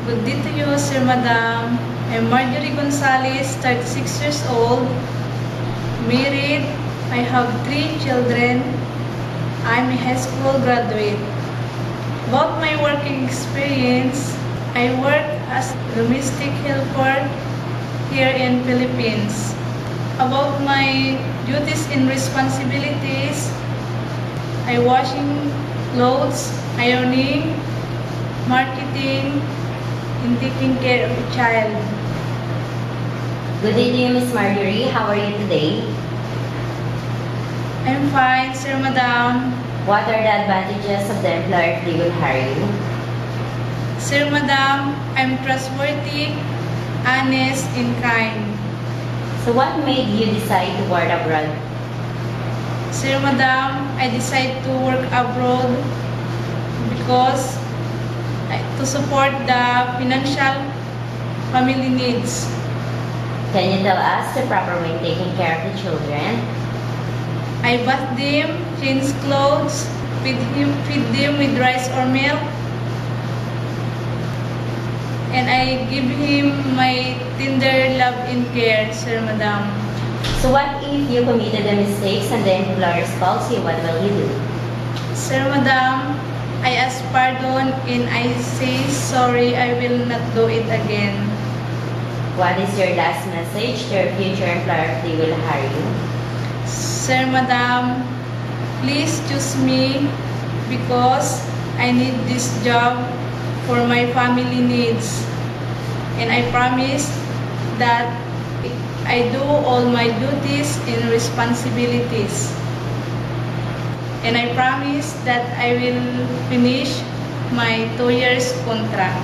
Good day to you, Sir Madam. I'm Marjorie Gonzalez, 36 years old, married. I have 3 children. I'm a high school graduate. About my working experience, I work as domestic helper here in Philippines. About my duties and responsibilities, I washing clothes, ironing, marketing, and taking care of a child. Good day to you, Miss Marjorie. How are you today? I'm fine, Sir Madam. What are the advantages of the employer if they will hire you? Sir Madam, I'm trustworthy, honest, and kind. So what made you decide to work abroad? Sir Madam, I decided to work abroad because to support the financial family needs. Can you tell us the proper way of taking care of the children? I bath them, change clothes, feed them with rice or milk, and I give him my tender love and care, Sir Madam. So what if you committed a mistake and the employer calls you? What will you do? Sir Madam, I ask pardon and I say sorry, I will not do it again. What is your last message to your future employer if they will hire you? Sir Madam, please choose me because I need this job for my family needs. And I promise that I do all my duties and responsibilities. And I promise that I will finish my 2 years contract.